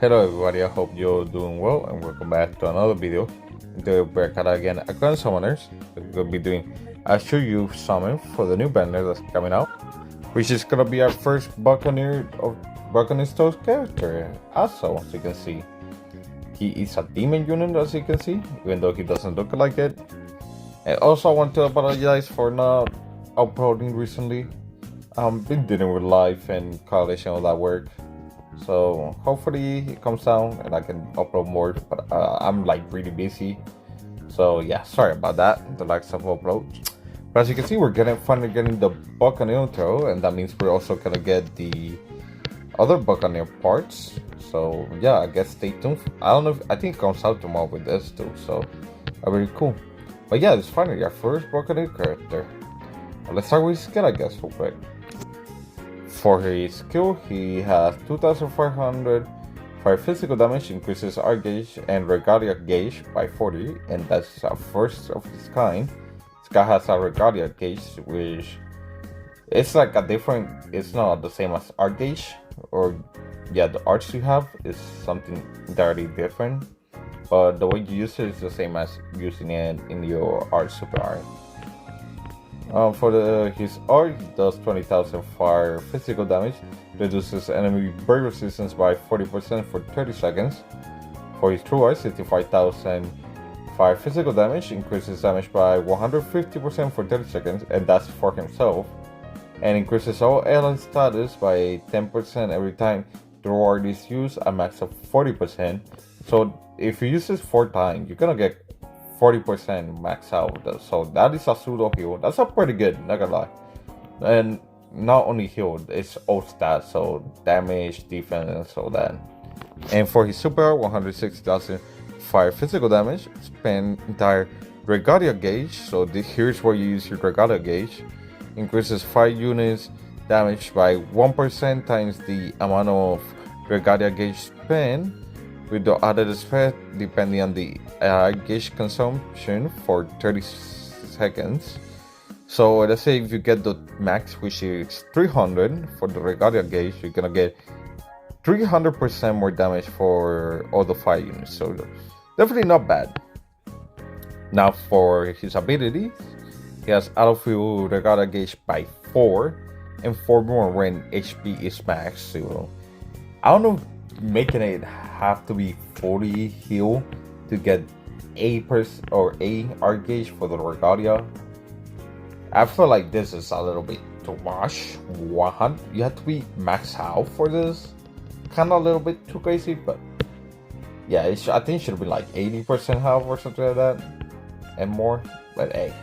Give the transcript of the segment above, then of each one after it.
Hello everybody, I hope you're doing well and welcome back to another video. Today we're back at again at Grand Summoners. We're going to be doing a Should You Summon for the new banner that's coming out, which is going to be our first Buccaneer Tales character, Azel, as you can see. He is a demon unit, as you can see, even though he doesn't look like it. And also I want to apologize for not uploading recently. I've been dealing with life and college and all that work. So hopefully it comes down and I can upload more, but I'm like really busy. So yeah, sorry about that, the lack of uploads. But as you can see, we're finally getting the Buccaneer Tales, and that means we're also gonna get the other Buccaneer parts. So yeah, I guess stay tuned. I don't know I think it comes out tomorrow with this too, so very cool. But yeah, it's finally our first Buccaneer character. Well, let's start with his skill, I guess, real quick. For his skill, he has 2500 fire physical damage, increases R gauge and Regalia gauge by 40, and that's a first of its kind. This guy has a Regalia gauge, which it's like a different, it's not the same as R gauge, or yeah, the arts you have is something entirely different, but the way you use it is the same as using it in your art super art. For his art, he does 20,000 fire physical damage, reduces enemy break resistance by 40% for 30 seconds. For his true art, 65,000 fire physical damage, increases damage by 150% for 30 seconds, and that's for himself. And increases all allied status by 10% every time the art is used, a max of 40%. So if you use this 4 times, you're gonna get 40% max out. So that is a pseudo heal. That's a pretty good, not gonna lie. And not only heal, it's all stats, so damage, defense, and all that. And for his super, 160,000 fire physical damage, spend entire Regalia gauge. So here's where you use your Regalia gauge. Increases 5 units damage by 1% times the amount of Regalia gauge spent, with the added effect depending on the gauge consumption for 30 seconds. So let's say if you get the max, which is 300 for the Regalia gauge, you're gonna get 300% more damage for all the fire units. So definitely not bad. Now for his abilities, he has Autofill Regalia gauge by 4 and 4 more when HP is max. So I don't know, making it have to be 40 heal to get A or A art gauge for the Regalia. I feel like this is a little bit too much. 100, you have to be max out for this. Kind of a little bit too crazy, but yeah, I think it should be like 80% health or something like that and more. But hey,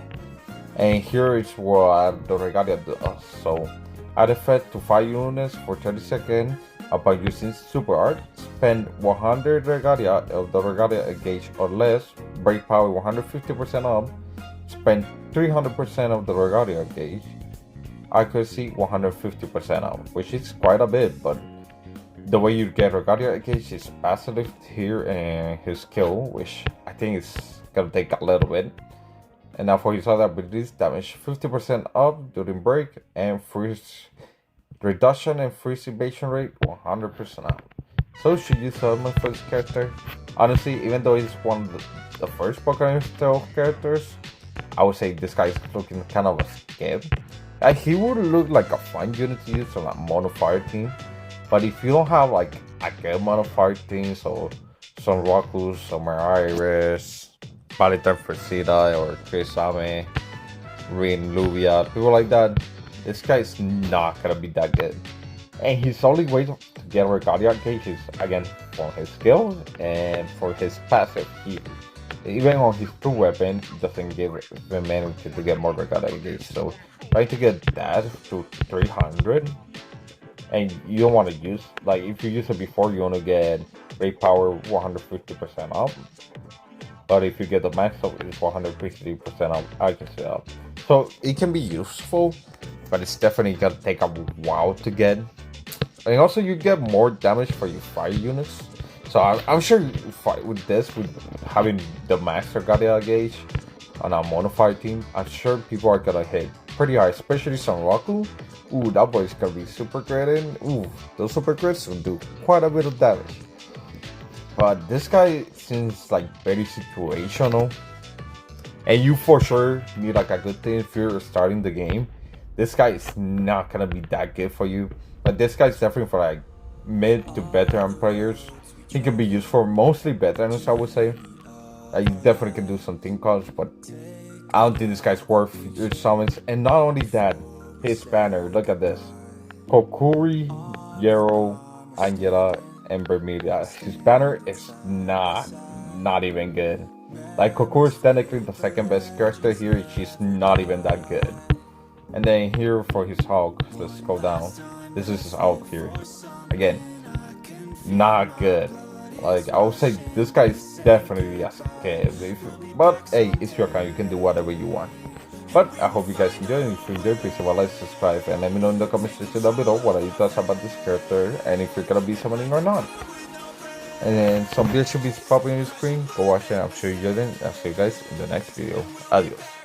and here is what the Regalia does. So add effect to 5 units for 30 seconds. Upon using super art, spend 100 Regalia of the Regalia gauge or less, break power 150% up, spend 300% of the Regalia gauge, accuracy 150% up, which is quite a bit, but the way you get Regalia gauge is passive here and his skill, which I think is gonna take a little bit. And now for his other abilities, damage 50% up during break, and freeze reduction and freeze evasion rate 100% up. So should you summon for this character? Honestly, even though he's one of the first Buccaneer Tales characters, I would say this guy is looking kind of a scam. He would look like a fun unit to use on a mono fire team, but if you don't have like a good mono fire team, so some Rakus, some Iris, Palitan Fresita, or Chris Ame, Rin Luvia, people like that, this guy is not gonna be that good. And his only way to get Regalia gauge is again for his skill and for his passive. Even on his true weapon, he doesn't give the manage to get more Regalia gauge. So try to get that to 300. And you don't want to use, like if you use it before, you only get break power 150% up. But if you get the max up, it's 150% up, accuracy up. So it can be useful, but it's definitely gonna take a while to get. And also you get more damage for your fire units. So I'm sure with this, with having the max Regalia gauge on a mono fire team, I'm sure people are gonna hit pretty high, especially Sanraku. Ooh, that boy's gonna be super critting. Ooh, those super crits will do quite a bit of damage. But this guy seems like very situational. And you for sure need like a good thing if you're starting the game. This guy is not gonna be that good for you. But this guy's definitely for like mid to veteran players. He can be used for mostly veterans, I would say. You definitely can do some team calls, but I don't think this guy's worth your summons. And not only that, his banner, look at this. Kokuri, Yero, Angela, and Bermuda. His banner is not even good. Like, Kokuri is technically the second best character here, she's not even that good. And then here for his Hulk, let's go down. This is his Hulk here. Again, not good. Like, I would say this guy is definitely a scam. But hey, it's your account, you can do whatever you want. But I hope you guys enjoyed. If you enjoyed, please leave a like, subscribe, and let me know in the comment section down below what are your thoughts about this character and if you're gonna be summoning or not. And then some videos should be popping on your screen. Go watch it. I'm sure you enjoyed it. I'll see you guys in the next video. Adios.